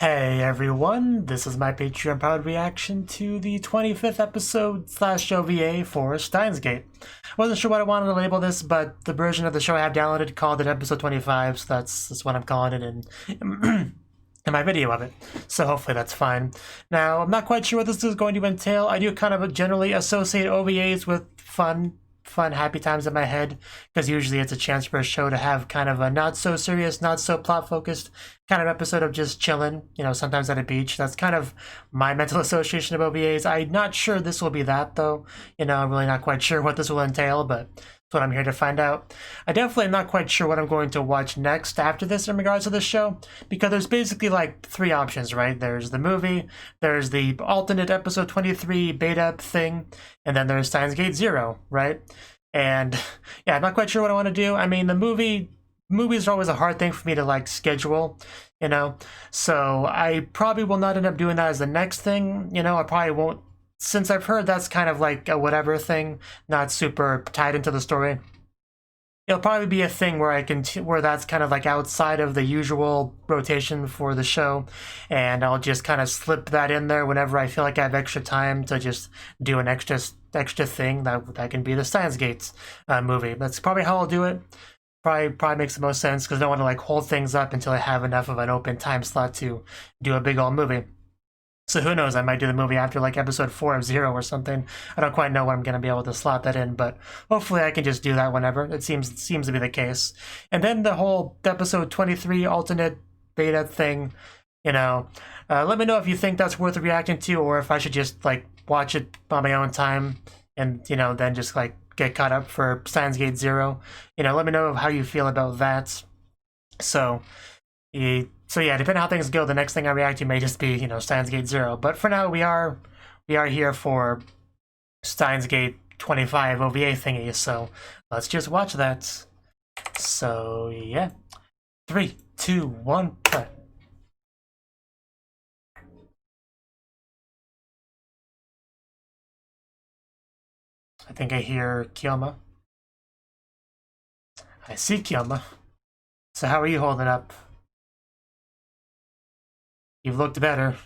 Hey everyone, this is my Patreon powered reaction to the 25th episode / OVA for Steins Gate. Wasn't sure what I wanted to label this, but the version of the show I have downloaded called it episode 25, so that's what I'm calling it in my video of it. So hopefully that's fine. Now, I'm not quite sure what this is going to entail. I do kind of generally associate OVAs with fun, happy times in my head, because usually it's a chance for a show to have kind of a not so serious, not so plot focused kind of episode of just chilling, sometimes at a beach. That's kind of my mental association of OVAs. I'm not sure this will be that, though. I'm really not quite sure what this will entail, but that's what I'm here to find out. I definitely am not quite sure what I'm going to watch next after this in regards to this show, because there's basically like three options, right? There's the movie, there's the alternate episode 23 beta thing, and then there's Steins Gate 0, right? And yeah, I'm not quite sure what I want to do. I mean, movies are always a hard thing for me to like schedule, so I probably will not end up doing that as the next thing. I probably won't, since I've heard that's kind of like a whatever thing, not super tied into the story. It'll probably be a thing where where that's kind of like outside of the usual rotation for the show, and I'll just kind of slip that in there whenever I feel like I have extra time to just do an extra thing that can be the Steins Gate movie. That's probably how I'll do it. Probably makes the most sense, because I don't want to like hold things up until I have enough of an open time slot to do a big old movie. So who knows, I might do the movie after like episode 4 of 0 or something. I don't quite know when I'm going to be able to slot that in, but hopefully I can just do that whenever. It seems to be the case. And then the whole episode 23 alternate beta thing, let me know if you think that's worth reacting to, or if I should just like watch it on my own time and, then just like get caught up for Steins Gate 0. Let me know how you feel about that. So yeah, depending on how things go, the next thing I react to may just be, Steins Gate 0. But for now, we are here for Steins Gate 25 OVA thingy, so let's just watch that. So yeah, 3, 2, 1, play. I think I hear Kyoma. I see Kyoma. So how are you holding up? You've looked better. Of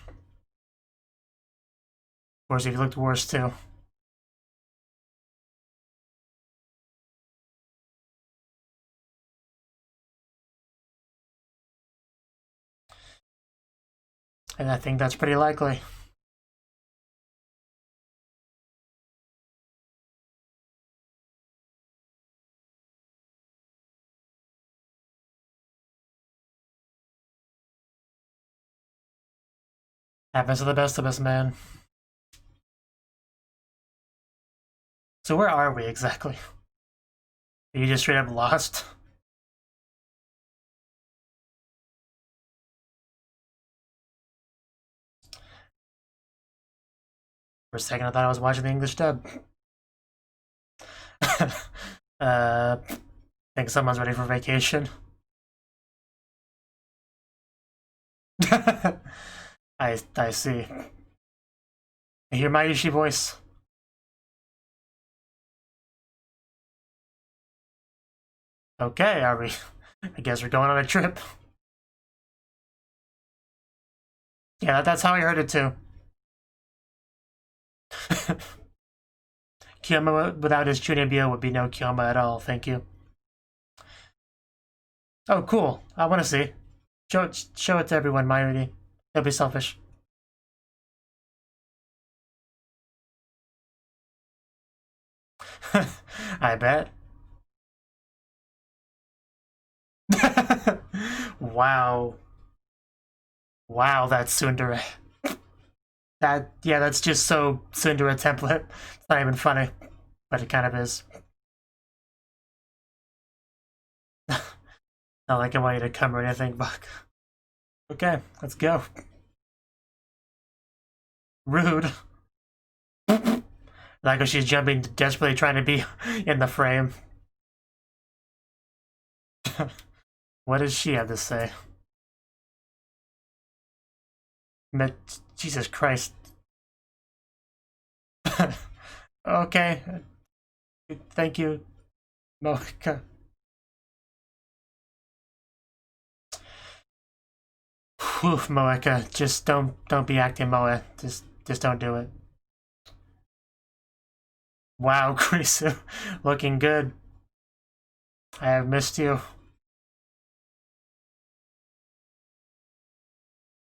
course, you've looked worse too. And I think that's pretty likely. Happens to the best of us, man. So where are we exactly? Are you just straight up lost? For a second I thought I was watching the English dub. Think someone's ready for vacation. I see. I hear my Yushi voice. Okay, are we? I guess we're going on a trip. Yeah, that's how I heard it too. Kyoma without his Chunibyo would be no Kyoma at all, thank you. Oh, cool. I want to see. Show it to everyone, Myuri. Don't be selfish. I bet. Wow. Wow, that's tsundere. That's just so tsundere template. It's not even funny, but it kind of is. Not like I want you to come or anything, Buck. Okay, let's go. Rude. Like she's jumping, desperately trying to be in the frame. What does she have to say? Jesus Christ. Okay. Thank you, Mocha. Whew, Moeka, just don't be acting Moe. Just don't do it. Wow, Kurisu, looking good. I have missed you.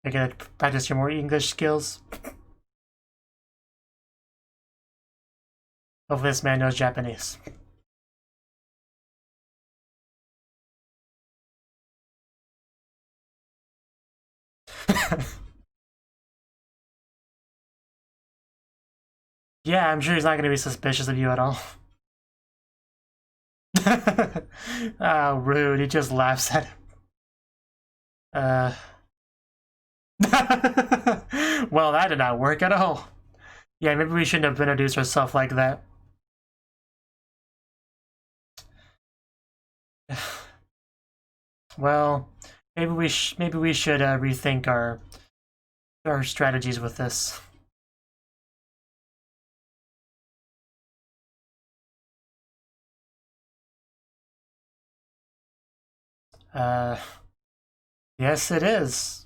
I gotta practice your more English skills. Hopefully this man knows Japanese. Yeah, I'm sure he's not gonna be suspicious of you at all. Oh, rude. He just laughs at him. Well, that did not work at all. Yeah, maybe we shouldn't have introduced ourselves like that. Well, maybe we should rethink our strategies with this. Yes, it is.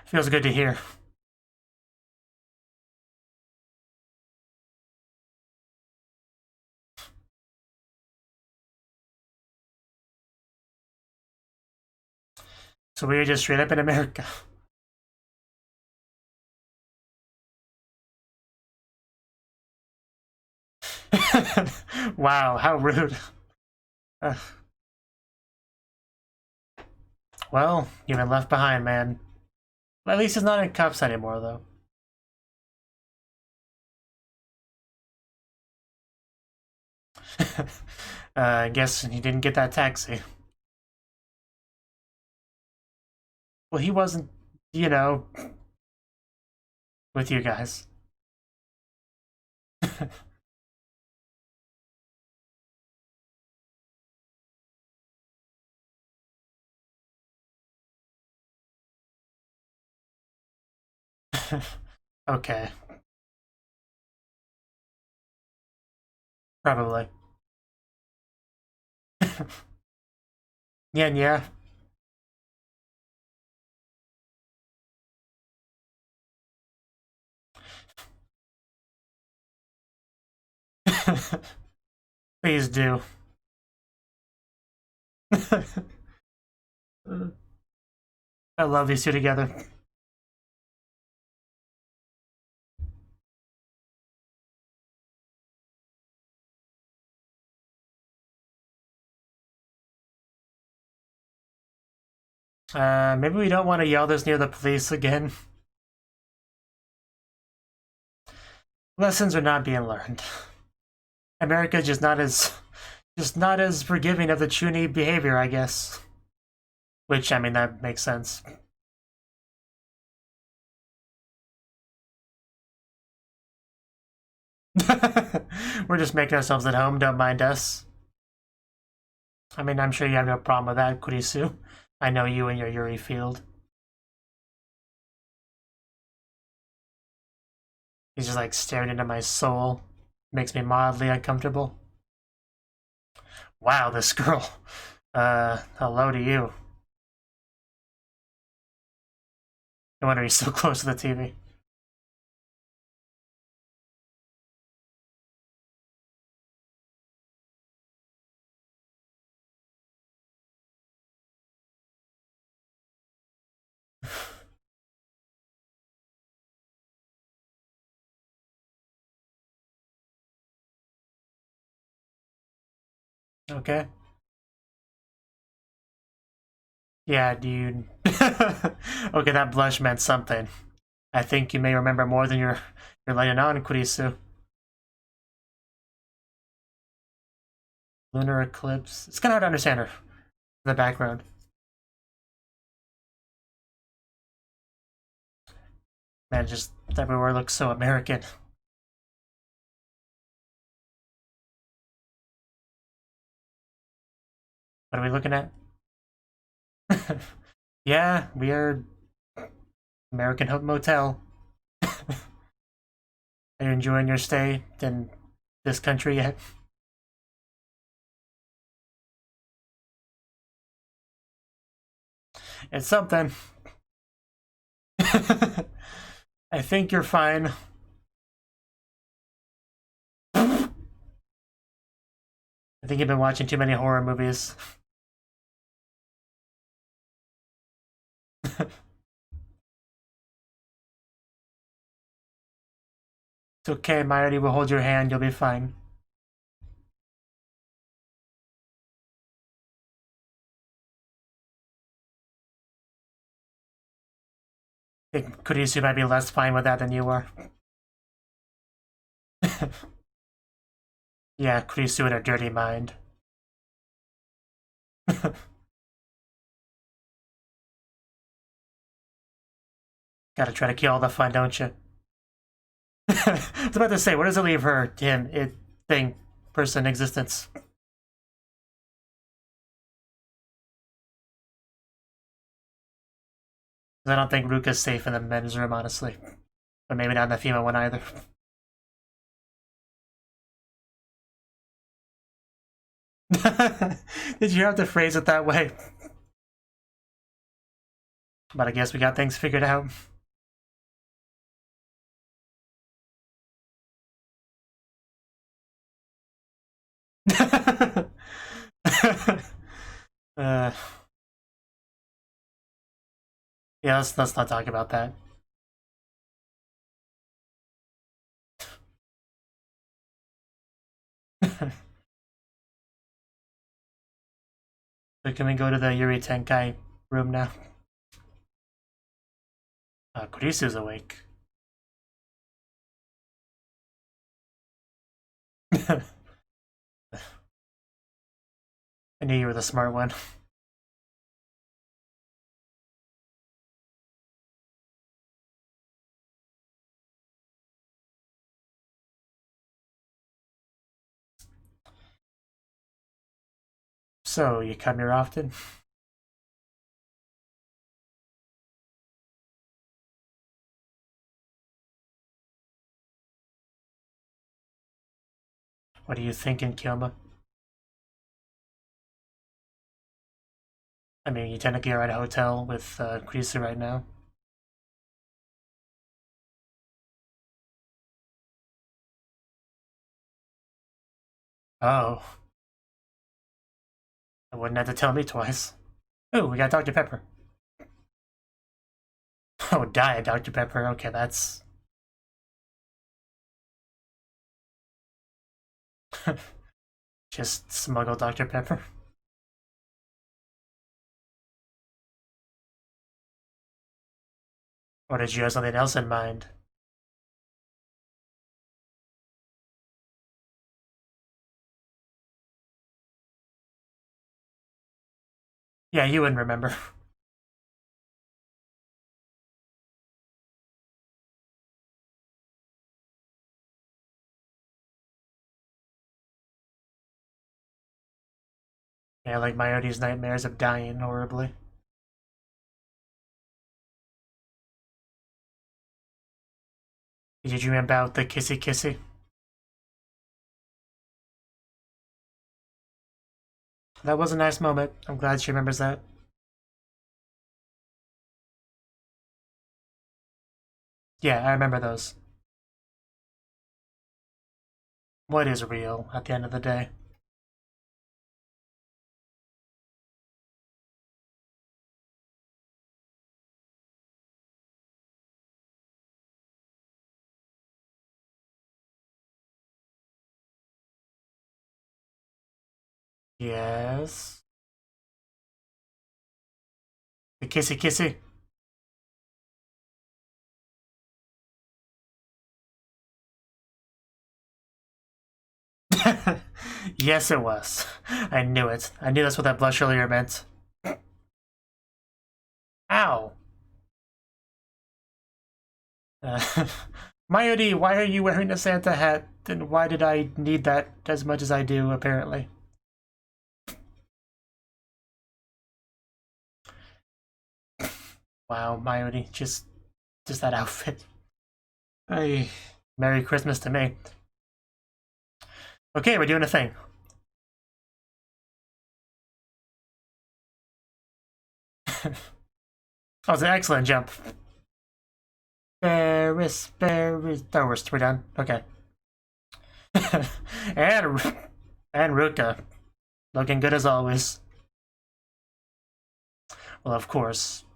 Feels good to hear. So we're just straight up in America. Wow, how rude. Well, you've been left behind, man. At least he's not in cuffs anymore, though. I guess he didn't get that taxi. Well, he wasn't, you know, with you guys. Okay. Probably. Yeah. Please do. I love these two together. Maybe we don't want to yell this near the police again. Lessons are not being learned. America just not as forgiving of the Chuuni behavior, I guess. Which, I mean, that makes sense. We're just making ourselves at home, don't mind us. I mean, I'm sure you have no problem with that, Kurisu. I know you and your Yuri field. He's just like staring into my soul. Makes me mildly uncomfortable. Wow, this girl. Hello to you. No wonder he's so close to the TV. Okay. Yeah, dude. Okay, that blush meant something. I think you may remember more than you're letting on, Kurisu. Lunar eclipse. It's kind of hard to understand her in the background. Man, just everywhere looks so American. What are we looking at? Yeah, we are American Hope Motel. Are you enjoying your stay in this country yet? It's something. I think you're fine. I think you've been watching too many horror movies. It's okay, Myody will hold your hand, you'll be fine. I think Kurisu might be less fine with that than you are. Yeah, Kurisu in her dirty mind. Gotta try to kill all the fun, don't you? I was about to say, where does it leave her, him, it, thing, person, existence? I don't think Ruka's safe in the men's room, honestly. But maybe not in the female one either. Did you have to phrase it that way? But I guess we got things figured out. Yeah, let's not talk about that. So can we go to the Yuri Tenkai room now? Kurisu's awake. I knew you were the smart one. So, you come here often? What are you thinking, Kyoma? I mean, you technically are at a hotel with Kurisu right now. Oh. I wouldn't have to tell me twice. Oh, we got Dr. Pepper. Oh, Diet Dr. Pepper. Okay, that's... Just smuggle Dr. Pepper. Or did you have something else in mind? Yeah, you wouldn't remember. Yeah, like Myoti's nightmares of dying horribly. Did you dream about the kissy kissy? That was a nice moment. I'm glad she remembers that. Yeah, I remember those. What is real at the end of the day? Yes. The kissy kissy. Yes, it was. I knew it. I knew that's what that blush earlier meant. Ow. Mayuri, why are you wearing a Santa hat? And why did I need that as much as I do, apparently? Wow, Mayuri, just that outfit. Hey, Merry Christmas to me. Okay, we're doing a thing. That was an excellent jump. Paris. Oh, we're done. Okay. and Ruka. Looking good as always. Well, of course.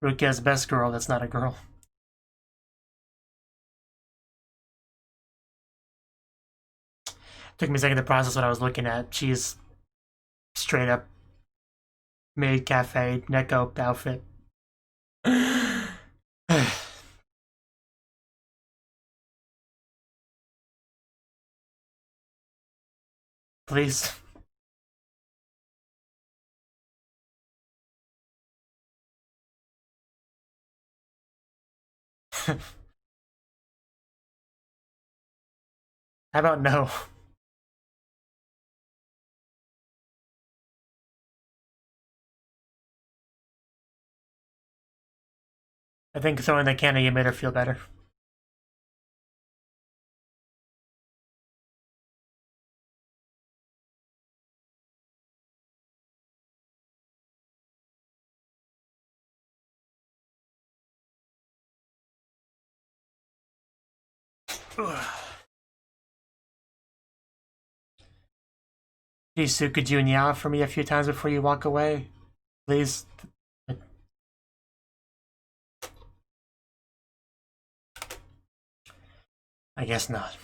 Ruka's best girl that's not a girl. Took me a second to process what I was looking at. She's straight up maid cafe Neko outfit. Please. How about no? I think throwing the candy made her feel better. Jisoo, could you meow for me a few times before you walk away? Please? I guess not.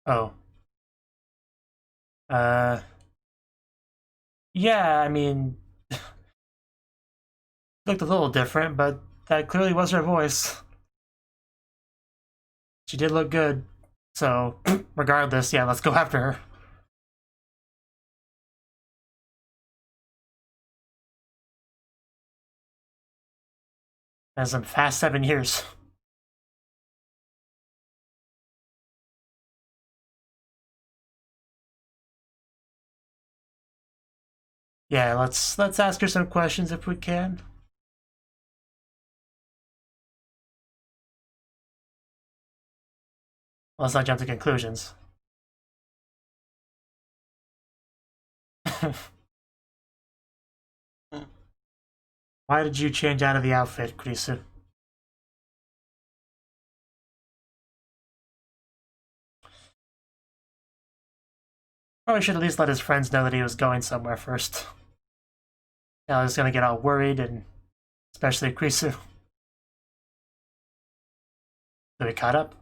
Oh. Yeah, I mean... looked a little different, but that clearly was her voice. She did look good. So, regardless, yeah, let's go after her. That's some fast 7 years. Yeah, let's ask her some questions if we can. Let's not jump to conclusions. Why did you change out of the outfit, Kurisu? Probably should at least let his friends know that he was going somewhere first. Now he's gonna get all worried, and especially Kurisu. So we caught up.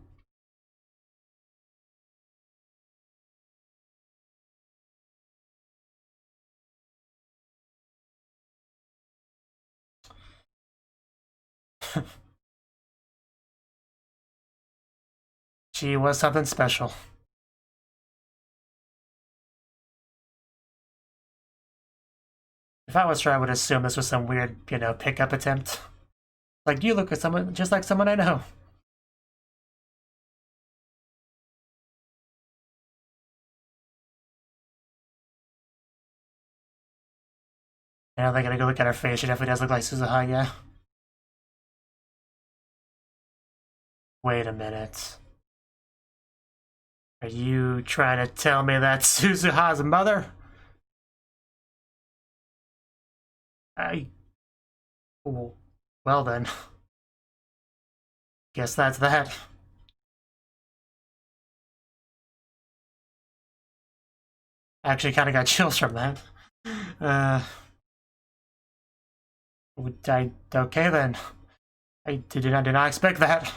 She was something special. If I was her, I would assume this was some weird, pickup attempt. Like, you look at someone just like someone I know. Now they're gonna go look at her face. She definitely does look like Suzuha, yeah. Wait a minute. Are you trying to tell me that's Suzuha's mother? Well then. Guess that's that. Actually kinda got chills from that. Okay then. I did not expect that.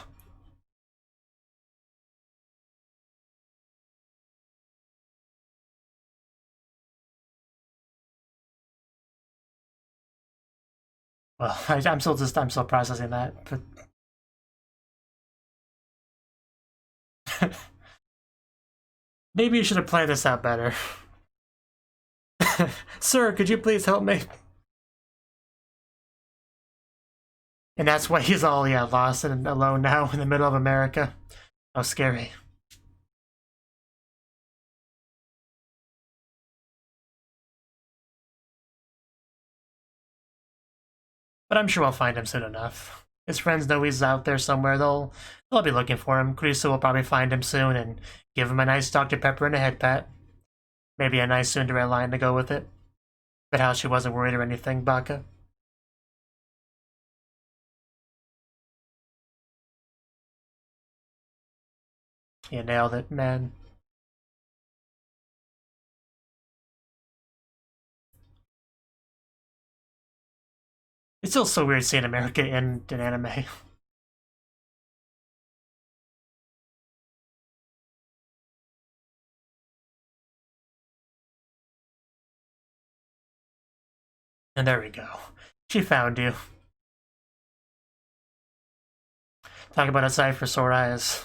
Well, I'm still processing that, but maybe you should have planned this out better. Sir, could you please help me? And that's why he's all, lost and alone now in the middle of America. How scary. But I'm sure we'll find him soon enough. His friends know he's out there somewhere. They'll be looking for him. Kurisu will probably find him soon and give him a nice Dr. Pepper and a head pat. Maybe a nice tsundere line to go with it. But how she wasn't worried or anything, Baka. You nailed it, man. It's still so weird seeing America in an anime. And there we go. She found you. Talk about a sight for sore eyes.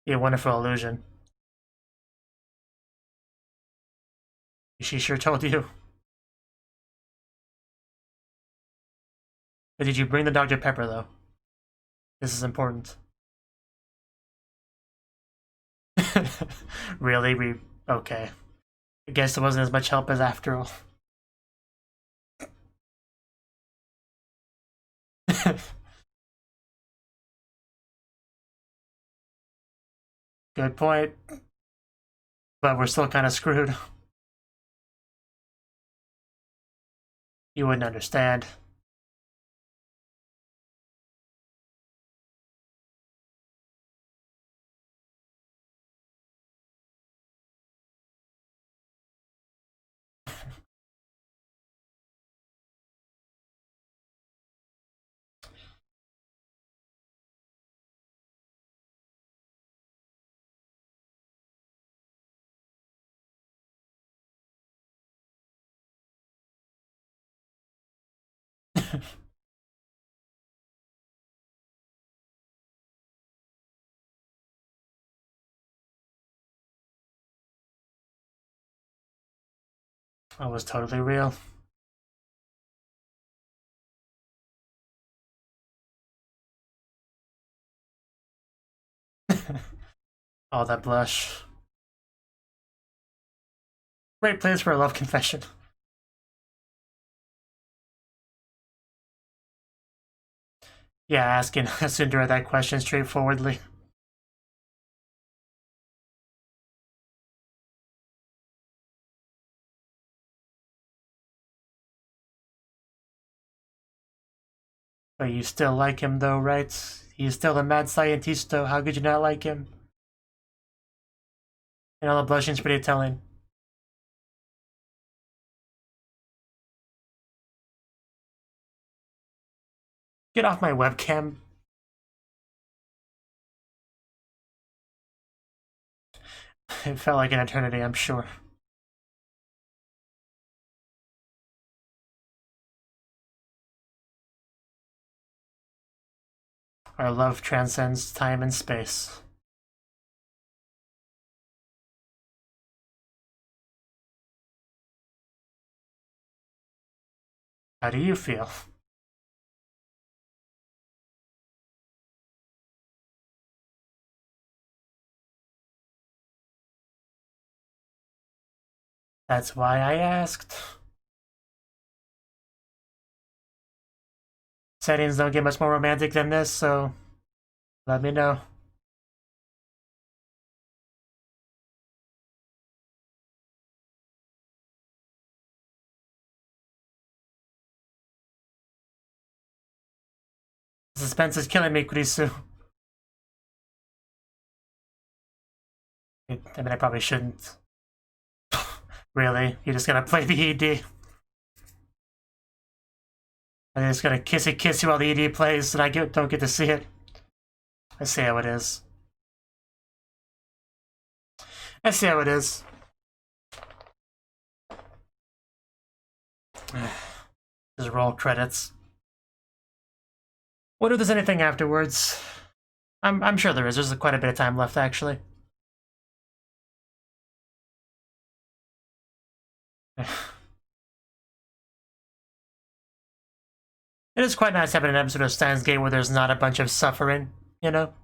Be a wonderful illusion. She sure told you. But did you bring the Dr. Pepper, though? This is important. Really? Okay. I guess it wasn't as much help as after all. Good point. But we're still kind of screwed. You wouldn't understand. That was totally real. Oh, that blush. Great place for a love confession. Yeah, asking Tsundere that question straightforwardly. But you still like him though, right? He's still a mad scientisto. How could you not like him? And all the blushing's pretty telling. Get off my webcam. It felt like an eternity, I'm sure. Our love transcends time and space. How do you feel? That's why I asked. Settings don't get much more romantic than this, so let me know. Suspense is killing me, Kurisu. I mean, I probably shouldn't. Really? You're just gonna play the ED? I'm just gonna kiss you while the ED plays and I don't get to see it? I see how it is. I see how it is. Just roll credits. What if there's anything afterwards? I'm sure there is. There's quite a bit of time left, actually. It is quite nice having an episode of Steins Gate where there's not a bunch of suffering, you know?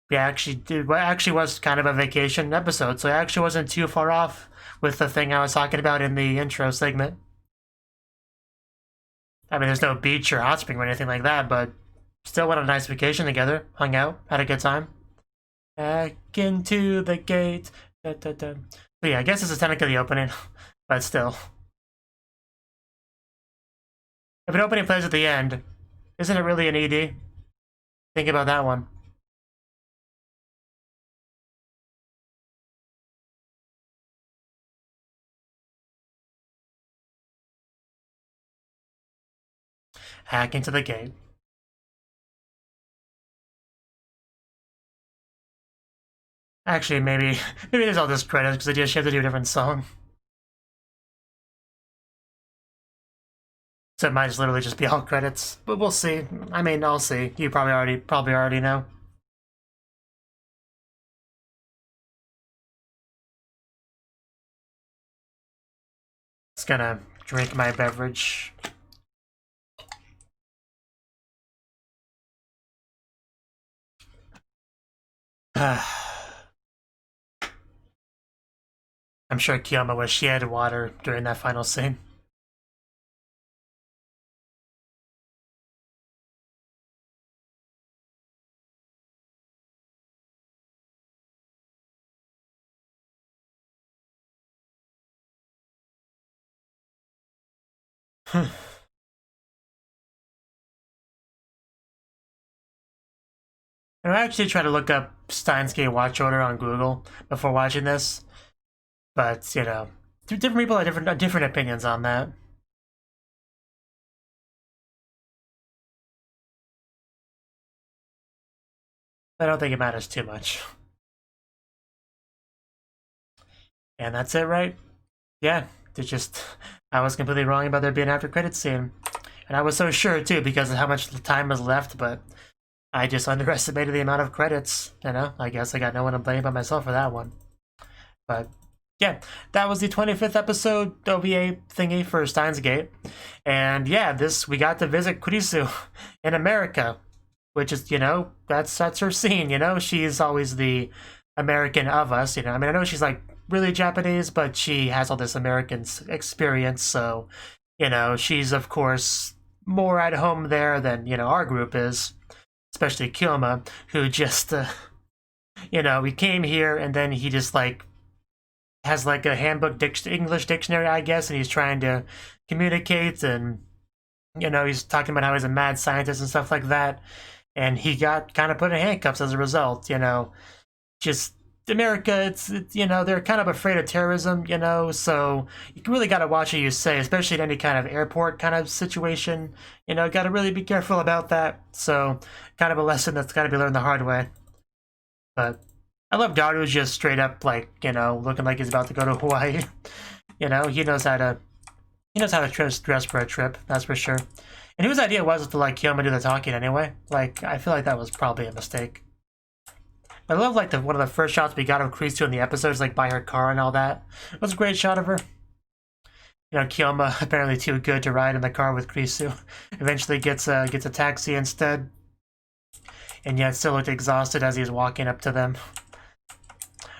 Yeah, actually was kind of a vacation episode, so it actually wasn't too far off with the thing I was talking about in the intro segment. I mean, there's no beach or hot spring or anything like that, but still went on a nice vacation together, hung out, had a good time. Back into the gate. Da, da, da. But yeah, I guess this is technically the opening, but still. If an opening plays at the end, isn't it really an ED? Think about that one. Hack into the gate. Actually, maybe there's all this credits because they just have to do a different song. So it might just literally just be all credits, but we'll see. I mean, I'll see. You probably already know. Just gonna drink my beverage. I'm sure Kiyama wished she had water during that final scene. And I actually tried to look up Steins Gate watch order on Google before watching this, but you know, different people have different opinions on that. I don't think it matters too much. And that's it, right? Yeah, I was completely wrong about there being an after credits scene. And I was so sure too because of how much time was left, but I just underestimated the amount of credits, you know? I guess I got no one to blame but myself for that one. But yeah, that was the 25th episode OVA thingy for Steins Gate. And yeah, we got to visit Kurisu in America, which is, you know, that's her scene, you know? She's always the American of us, you know? I mean, I know she's like really Japanese, but she has all this American experience, so, you know, she's of course more at home there than, you know, our group is, especially Kyoma, who just, you know, we came here and then he just like has like a handbook English dictionary, I guess, and he's trying to communicate, and you know, he's talking about how he's a mad scientist and stuff like that, and he got kind of put in handcuffs as a result, you know. Just America, it's you know, they're kind of afraid of terrorism, you know, so you really got to watch what you say, especially in any kind of airport kind of situation, you know, got to really be careful about that. So kind of a lesson that's got to be learned the hard way. But I love Daru's just straight up like, you know, looking like he's about to go to Hawaii. You know, he knows how to dress for a trip, that's for sure. And whose idea was it to like Kyoma do the talking anyway? Like, I feel like that was probably a mistake. I love like one of the first shots we got of Kurisu in the episodes, like by her car and all that. It was a great shot of her. You know, Kyoma apparently too good to ride in the car with Kurisu. Eventually gets a taxi instead, and yet still looked exhausted as he's walking up to them.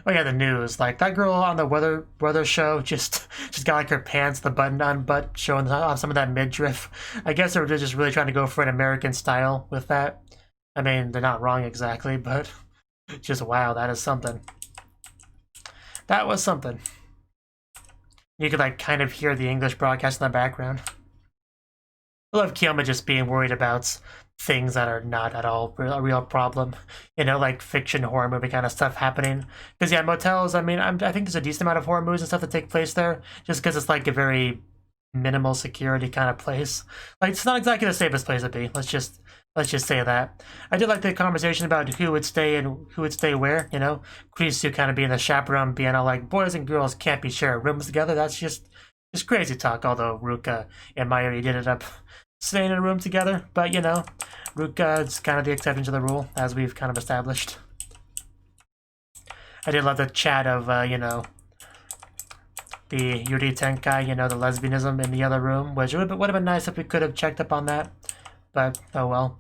Oh yeah, the news. Like that girl on the weather show just got like her pants, the button-down butt, showing off some of that midriff. I guess they were just really trying to go for an American style with that. I mean, they're not wrong exactly, but just wow, that is something. That was something. You could like kind of hear the English broadcast in the background. I love Kyoma just being worried about things that are not at all a real problem. You know, like fiction horror movie kind of stuff happening. Because yeah, motels, I mean, I think there's a decent amount of horror movies and stuff that take place there, just because it's like a very minimal security kind of place. Like it's not exactly the safest place to be. Let's just say that. I did like the conversation about who would stay and who would stay where, you know. Kurisu kind of being the chaperone, being all like, boys and girls can't be sharing rooms together. That's just crazy talk, although Ruka and Mayuri did end up staying in a room together. But, you know, Ruka is kind of the exception to the rule, as we've kind of established. I did love the chat of, you know, the Yuri Tenkai, you know, the lesbianism in the other room, which would have been nice if we could have checked up on that. But, oh well.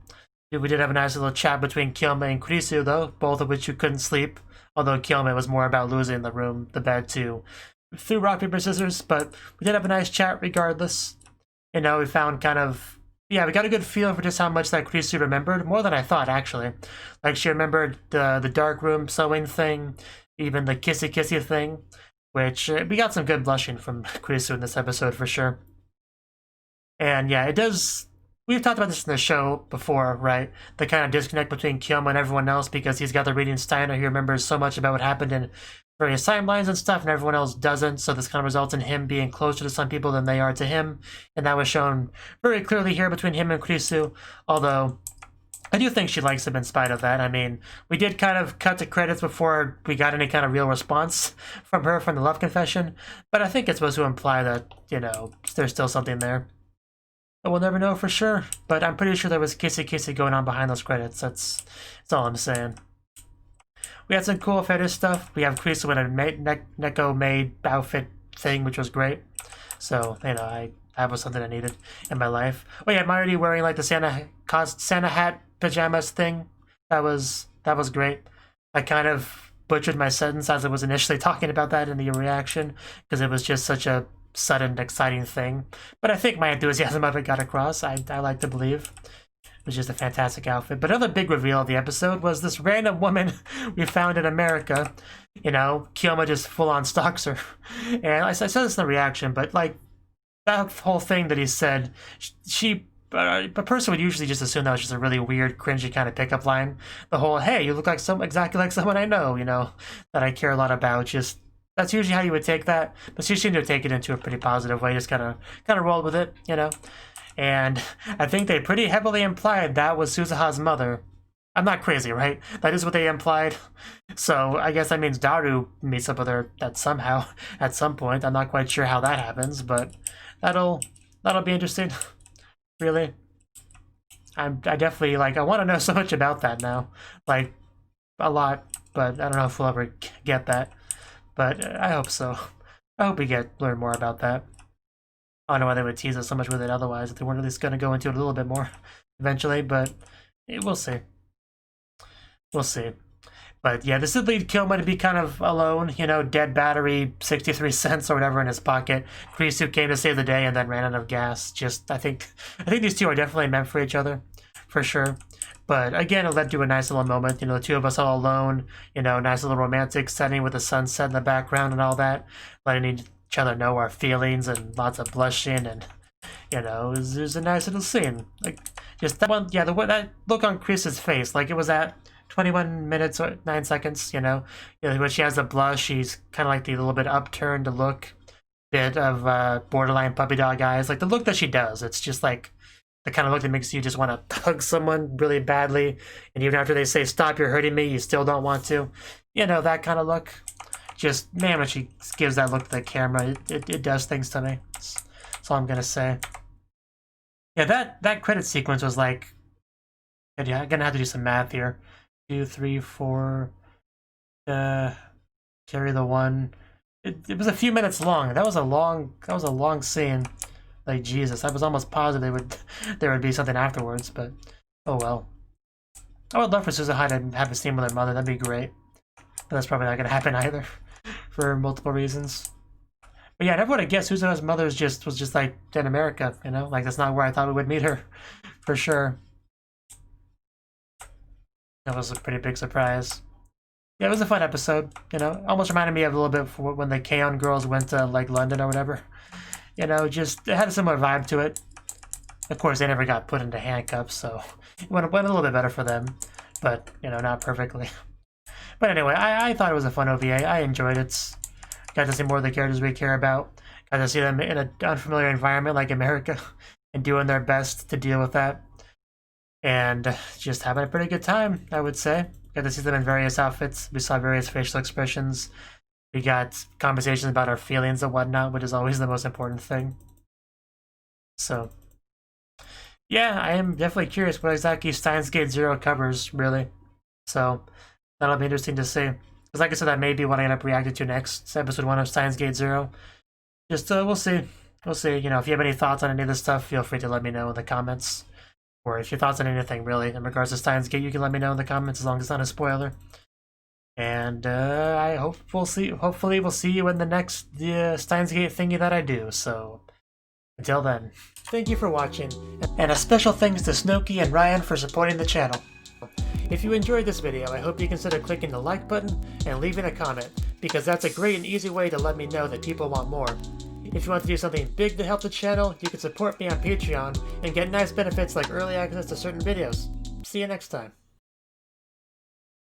We did have a nice little chat between Kyoma and Kurisu, though, both of which who couldn't sleep. Although Kyoma was more about losing the bed to through rock, paper, scissors. But we did have a nice chat regardless. You know, we found kind of Yeah, we got a good feel for just how much that Krisu remembered, more than I thought, actually. Like, she remembered the dark room sewing thing, even the kissy thing, which we got some good blushing from Krisu in this episode for sure. And yeah, it does. We've talked about this in the show before, right? The kind of disconnect between Kyoma and everyone else because he's got the reading Steiner. He remembers so much about what happened in various timelines and stuff, and everyone else doesn't. So this kind of results in him being closer to some people than they are to him. And that was shown very clearly here between him and Krisu. Although I do think she likes him in spite of that. I mean, we did kind of cut to credits before we got any kind of real response from her from the love confession. But I think it's supposed to imply that, you know, there's still something there. But we'll never know for sure. But I'm pretty sure there was kissy going on behind those credits. That's all I'm saying. We had some cool fetish stuff. We have Krisu in a Neko-made outfit thing, which was great. So, you know, that was something I needed in my life. Oh yeah, I'm already wearing like the Santa hat pajamas thing. That was great. I kind of butchered my sentence as I was initially talking about that in the reaction because it was just such a sudden, exciting thing. But I think my enthusiasm of it got across. I like to believe. It was just a fantastic outfit. But another big reveal of the episode was this random woman we found in America. You know, Kyoma just full-on stalks her. And I said this in the reaction, but like, that whole thing that he said, a person would usually just assume that was just a really weird, cringy kind of pickup line. The whole, hey, you look like exactly like someone I know, you know, that I care a lot about. Just, that's usually how you would take that. But she seemed to take it into a pretty positive way, just kind of rolled with it, you know. And I think they pretty heavily implied that was Suzuha's mother. I'm not crazy, right? That is what they implied. So I guess that means Daru meets up with her at some point. I'm not quite sure how that happens, but that'll be interesting. Really. I definitely, like, I want to know so much about that now. Like, a lot, but I don't know if we'll ever get that. But I hope so. I hope we learn more about that. I don't know why they would tease us so much with it otherwise, if they weren't at least going to go into it a little bit more eventually, but we'll see. We'll see. But yeah, this did lead Kyoma to be kind of alone, you know, dead battery, 63 cents or whatever in his pocket. Krisu came to save the day and then ran out of gas. Just, I think these two are definitely meant for each other, for sure. But again, it led to a nice little moment, you know, the two of us all alone, you know, nice little romantic setting with the sunset in the background and all that, letting each other know our feelings and lots of blushing and, you know, it was a nice little scene. Like, just that one, yeah, that look on Chris's face, like it was at 21 minutes or 9 seconds, you know, when she has the blush, she's kind of like the little bit upturned look, bit of borderline puppy dog eyes, like the look that she does. It's just like the kind of look that makes you just want to hug someone really badly, and even after they say, stop, you're hurting me, you still don't want to. You know, that kind of look. Just, man, when she gives that look to the camera, it does things to me. That's all I'm going to say. Yeah, that credit sequence was like, yeah, I'm going to have to do some math here. 2, 3, 4, carry the 1. It was a few minutes long. That was a long scene. Like, Jesus, I was almost positive there would be something afterwards, but oh well. I would love for Suzuha to have a scene with her mother. That'd be great. But that's probably not going to happen either, for multiple reasons. But yeah, I never would have guessed Suzuha's mother was just like in America, you know? Like, that's not where I thought we would meet her, for sure. That was a pretty big surprise. Yeah, it was a fun episode, you know? Almost reminded me of a little bit of when the K-On! Girls went to, like, London or whatever. You know, just, it had a similar vibe to it. Of course, they never got put into handcuffs, so it went a little bit better for them. But, you know, not perfectly. But anyway, I thought it was a fun OVA. I enjoyed it. Got to see more of the characters we care about. Got to see them in an unfamiliar environment like America and doing their best to deal with that. And just having a pretty good time, I would say. Got to see them in various outfits. We saw various facial expressions. We got conversations about our feelings and whatnot, which is always the most important thing. So, yeah, I am definitely curious what exactly Steins Gate 0 covers, really. So, that'll be interesting to see. Because like I said, that may be what I end up reacting to next, episode 1 of Steins Gate 0. Just, we'll see. We'll see. You know, if you have any thoughts on any of this stuff, feel free to let me know in the comments. Or if your thoughts on anything, really, in regards to Steins Gate, you can let me know in the comments as long as it's not a spoiler. And I hope hopefully we'll see you in the next Steins Gate thingy that I do. So Until then, thank you for watching, and a special thanks to Cnouki and Ryan for supporting the channel. If you enjoyed this video, I hope you consider clicking the like button and leaving a comment, because that's a great and easy way to let me know that people want more. If you want to do something big to help the channel, you can support me on Patreon and get nice benefits like early access to certain videos. See you next time.